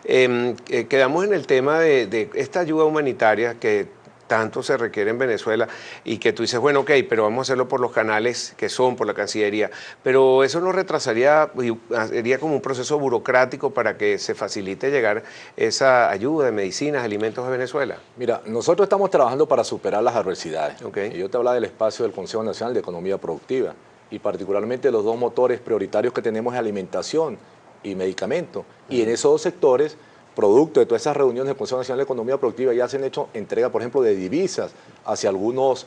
Quedamos en el tema de esta ayuda humanitaria que tanto se requiere en Venezuela y que tú dices, bueno, ok, pero vamos a hacerlo por los canales que son, por la Cancillería, pero eso nos retrasaría, sería como un proceso burocrático para que se facilite llegar esa ayuda de medicinas, alimentos a Venezuela. Mira, nosotros estamos trabajando para superar las adversidades. Okay. Y yo te hablaba del espacio del Consejo Nacional de Economía Productiva y particularmente los dos motores prioritarios que tenemos es alimentación y medicamentos. Y en esos dos sectores, producto de todas esas reuniones del Consejo Nacional de Economía Productiva, ya se han hecho entrega, por ejemplo, de divisas hacia algunos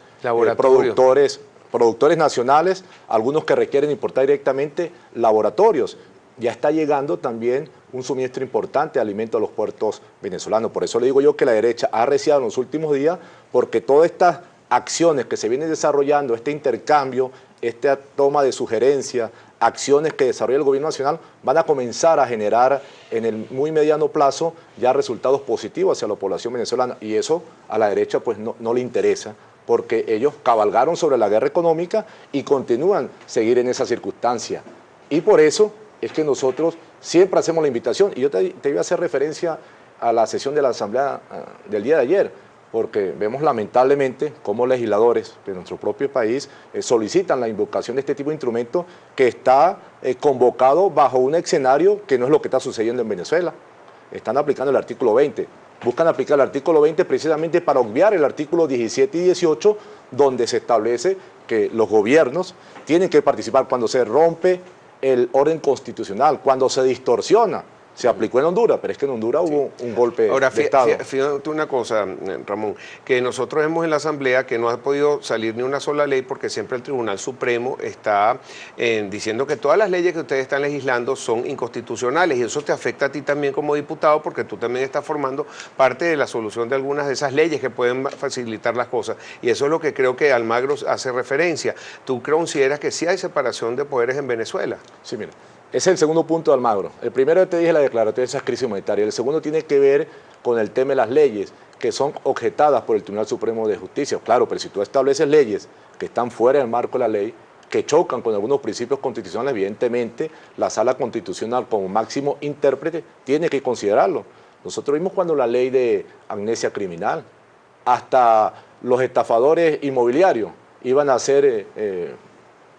productores nacionales, algunos que requieren importar directamente, laboratorios. Ya está llegando también un suministro importante de alimentos a los puertos venezolanos. Por eso le digo yo que la derecha ha arreciado en los últimos días, porque todas estas acciones que se vienen desarrollando, este intercambio, esta toma de sugerencias, acciones que desarrolla el gobierno nacional, van a comenzar a generar en el muy mediano plazo ya resultados positivos hacia la población venezolana. Y eso a la derecha pues no le interesa, porque ellos cabalgaron sobre la guerra económica y continúan seguir en esa circunstancia. Y por eso es que nosotros siempre hacemos la invitación, y yo te iba a hacer referencia a la sesión de la Asamblea del día de ayer, porque vemos lamentablemente cómo legisladores de nuestro propio país solicitan la invocación de este tipo de instrumento que está convocado bajo un escenario que no es lo que está sucediendo en Venezuela. Están aplicando el artículo 20. Buscan aplicar el artículo 20 precisamente para obviar el artículo 17 y 18, donde se establece que los gobiernos tienen que participar cuando se rompe el orden constitucional, cuando se distorsiona. Se aplicó en Honduras, pero es que en Honduras hubo un golpe de Estado. Ahora, fíjate una cosa, Ramón, que nosotros vemos en la Asamblea que no ha podido salir ni una sola ley porque siempre el Tribunal Supremo está diciendo que todas las leyes que ustedes están legislando son inconstitucionales, y eso te afecta a ti también como diputado, porque tú también estás formando parte de la solución de algunas de esas leyes que pueden facilitar las cosas, y eso es lo que creo que Almagro hace referencia. ¿Tú consideras que sí hay separación de poderes en Venezuela? Sí, mira. Ese es el segundo punto de Almagro. El primero te dije la declaratoria de esa crisis humanitaria. El segundo tiene que ver con el tema de las leyes que son objetadas por el Tribunal Supremo de Justicia. Claro, pero si tú estableces leyes que están fuera del marco de la ley, que chocan con algunos principios constitucionales, evidentemente la Sala Constitucional como máximo intérprete tiene que considerarlo. Nosotros vimos cuando la ley de amnesia criminal, hasta los estafadores inmobiliarios iban a ser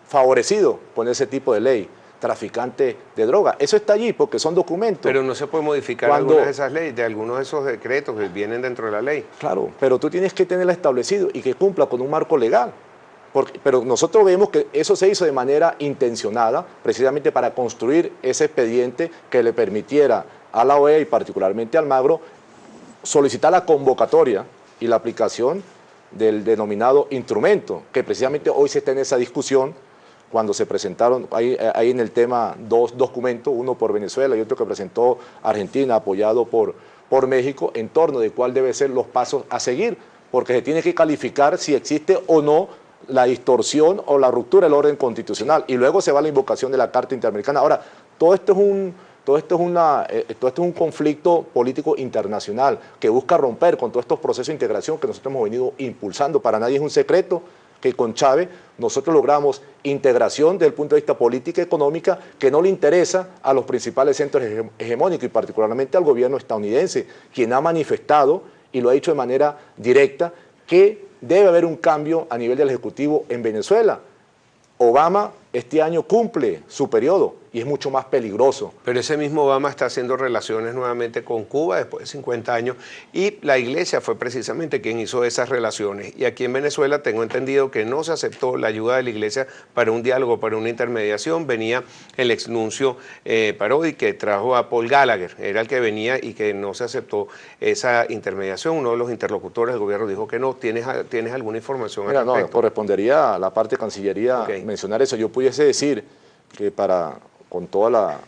favorecidos con ese tipo de ley. Traficantes de droga. Eso está allí porque son documentos. Pero no se puede modificar algunas de esas leyes, de algunos de esos decretos que vienen dentro de la ley. Claro, pero tú tienes que tenerla establecido y que cumpla con un marco legal. Pero nosotros vemos que eso se hizo de manera intencionada, precisamente para construir ese expediente que le permitiera a la OEA y particularmente a Almagro solicitar la convocatoria y la aplicación del denominado instrumento, que precisamente hoy se está en esa discusión, cuando se presentaron ahí en el tema dos documentos, uno por Venezuela y otro que presentó Argentina, apoyado por México, en torno de cuál deben ser los pasos a seguir, porque se tiene que calificar si existe o no la distorsión o la ruptura del orden constitucional, y luego se va a la invocación de la Carta Interamericana. Ahora, todo esto es un conflicto político internacional que busca romper con todos estos procesos de integración que nosotros hemos venido impulsando. Para nadie es un secreto que con Chávez nosotros logramos integración desde el punto de vista política y económica que no le interesa a los principales centros hegemónicos y particularmente al gobierno estadounidense, quien ha manifestado y lo ha dicho de manera directa que debe haber un cambio a nivel del Ejecutivo en Venezuela. Obama este año cumple su periodo y es mucho más peligroso. Pero ese mismo Obama está haciendo relaciones nuevamente con Cuba después de 50 años y la Iglesia fue precisamente quien hizo esas relaciones. Y aquí en Venezuela tengo entendido que no se aceptó la ayuda de la Iglesia para un diálogo, para una intermediación. Venía el exnuncio Parodi, que trajo a Paul Gallagher, era el que venía y que no se aceptó esa intermediación. Uno de los interlocutores del gobierno dijo que no. ¿Tienes alguna información al respecto? No, correspondería a la parte de Cancillería mencionar eso. Yo pudiese decir que con toda la...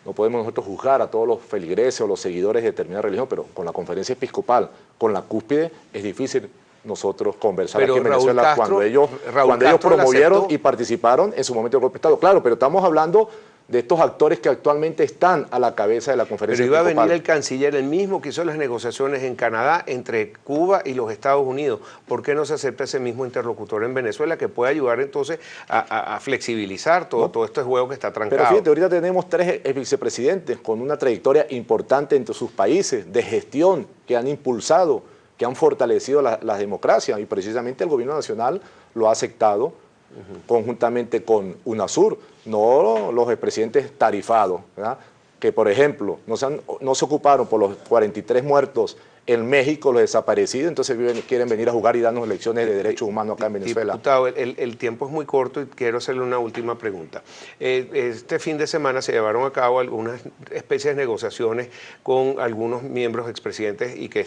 No podemos nosotros juzgar a todos los feligreses o los seguidores de determinada religión, pero con la conferencia episcopal, con la cúspide, es difícil nosotros conversar pero aquí en Venezuela cuando ellos promovieron y participaron en su momento del golpe de Estado. Claro, pero estamos hablando de estos actores que actualmente están a la cabeza de la conferencia Pero iba a episcopal. venir el canciller, el mismo que hizo las negociaciones en Canadá entre Cuba y los Estados Unidos. ¿Por qué no se acepta ese mismo interlocutor en Venezuela que puede ayudar entonces a flexibilizar todo este juego que está trancado? Pero fíjate, ahorita tenemos 3 vicepresidentes con una trayectoria importante entre sus países de gestión que han impulsado, que han fortalecido las democracias, y precisamente el gobierno nacional lo ha aceptado conjuntamente con UNASUR, no los expresidentes tarifados, ¿verdad? Que por ejemplo no se ocuparon por los 43 muertos en México, los desaparecidos, entonces quieren venir a jugar y darnos lecciones de derechos humanos acá en Venezuela. Diputado, el tiempo es muy corto y quiero hacerle una última pregunta. Este fin de semana se llevaron a cabo algunas especies de negociaciones con algunos miembros expresidentes y que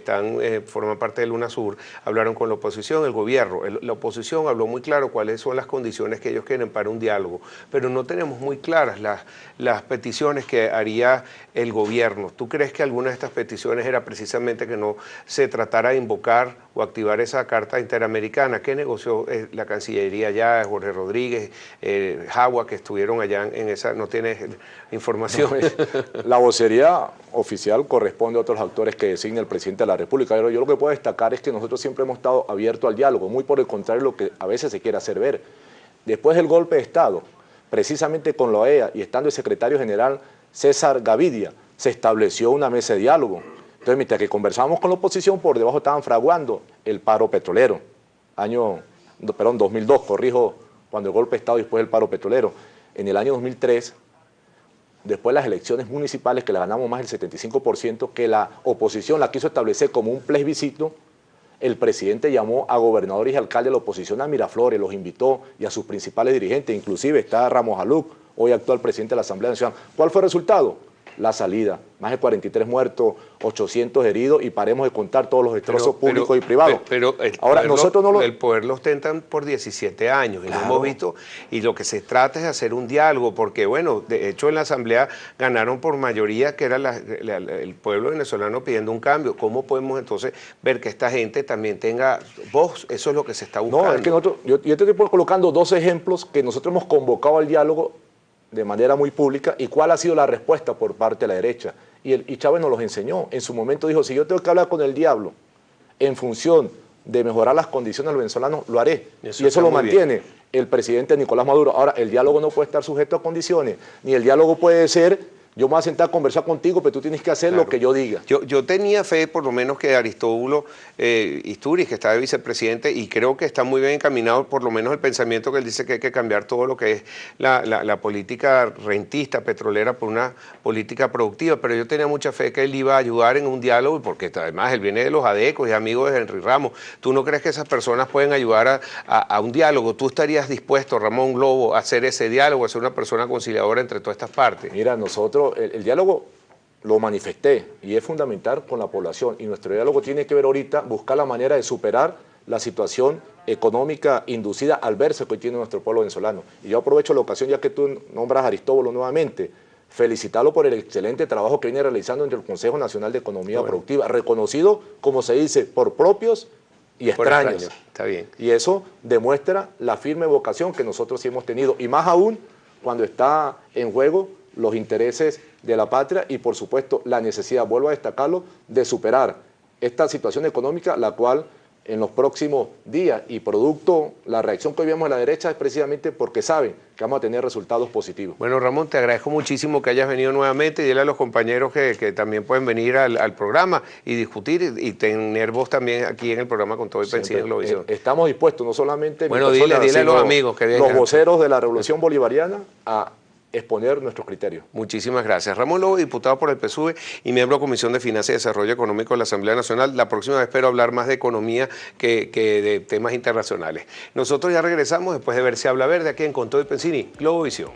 forman parte del UNASUR, hablaron con la oposición, el gobierno. La oposición habló muy claro cuáles son las condiciones que ellos quieren para un diálogo, pero no tenemos muy claras las peticiones que haría el gobierno. ¿Tú crees que alguna de estas peticiones era precisamente que no se tratara de invocar o activar esa carta interamericana? ¿Qué negoció la Cancillería allá, Jorge Rodríguez, Jagua, que estuvieron allá en esa? ¿No tienes información? No, la vocería oficial corresponde a otros actores que designa el presidente de la República. Pero yo lo que puedo destacar es que nosotros siempre hemos estado abiertos al diálogo, muy por el contrario de lo que a veces se quiere hacer ver. Después del golpe de Estado, precisamente con la OEA y estando el secretario general César Gavidia, se estableció una mesa de diálogo. Entonces, mientras que conversábamos con la oposición, por debajo estaban fraguando el paro petrolero. 2002, corrijo, cuando el golpe de Estado y después el paro petrolero. En el año 2003, después de las elecciones municipales, que la ganamos más del 75%, que la oposición la quiso establecer como un plebiscito, el presidente llamó a gobernadores y alcaldes de la oposición a Miraflores, los invitó, y a sus principales dirigentes, inclusive está Ramos Aluc, hoy actual presidente de la Asamblea Nacional. ¿Cuál fue el resultado? La salida, más de 43 muertos, 800 heridos, y paremos de contar todos los destrozos públicos y privados. Ahora, el poder lo ostentan por 17 años, y claro, lo hemos visto, y lo que se trata es hacer un diálogo, porque bueno, de hecho en la Asamblea ganaron por mayoría, que era el pueblo venezolano pidiendo un cambio. ¿Cómo podemos entonces ver que esta gente también tenga voz? Eso es lo que se está buscando. No, es que yo te estoy colocando 2 ejemplos que nosotros hemos convocado al diálogo de manera muy pública, y cuál ha sido la respuesta por parte de la derecha. Y Chávez nos los enseñó. En su momento dijo, si yo tengo que hablar con el diablo en función de mejorar las condiciones de los venezolanos, lo haré. Y eso lo mantiene el presidente Nicolás Maduro. Ahora, el diálogo no puede estar sujeto a condiciones, ni el diálogo puede ser, yo me voy a sentar a conversar contigo, pero tú tienes que hacer lo que yo diga. Yo tenía fe, por lo menos, que Aristóbulo Istúriz, que está de vicepresidente, y creo que está muy bien encaminado, por lo menos el pensamiento que él dice que hay que cambiar todo lo que es la política rentista, petrolera, por una política productiva, pero yo tenía mucha fe que él iba a ayudar en un diálogo, porque además él viene de los ADECOS y es amigo de Henry Ramos. ¿Tú no crees que esas personas pueden ayudar a un diálogo? ¿Tú estarías dispuesto, Ramón Lobo, a hacer ese diálogo, a ser una persona conciliadora entre todas estas partes? Mira, nosotros el diálogo lo manifesté y es fundamental con la población, y nuestro diálogo tiene que ver ahorita, buscar la manera de superar la situación económica inducida al verse que hoy tiene nuestro pueblo venezolano. Y yo aprovecho la ocasión, ya que tú nombras a Aristóbulo nuevamente, felicitarlo por el excelente trabajo que viene realizando entre el Consejo Nacional de Economía Productiva, reconocido, como se dice, por propios y extraños. Está bien. Y eso demuestra la firme vocación que nosotros sí hemos tenido, y más aún cuando está en juego los intereses de la patria y, por supuesto, la necesidad, vuelvo a destacarlo, de superar esta situación económica, la cual en los próximos días, y producto, la reacción que hoy vemos en la derecha es precisamente porque saben que vamos a tener resultados positivos. Bueno, Ramón, te agradezco muchísimo que hayas venido nuevamente, y dile a los compañeros que también pueden venir al programa y discutir y tener voz también aquí en el programa con todo el Pensil en Globovisión. Estamos dispuestos, no solamente bueno, dile a los amigos que vengan, los voceros de la Revolución Bolivariana, a exponer nuestros criterios. Muchísimas gracias. Ramón Lobo, diputado por el PSUV y miembro de la Comisión de Finanzas y Desarrollo Económico de la Asamblea Nacional. La próxima vez espero hablar más de economía que de temas internacionales. Nosotros ya regresamos después de Ver si habla verde aquí en Con todo el Pensil, Globovisión.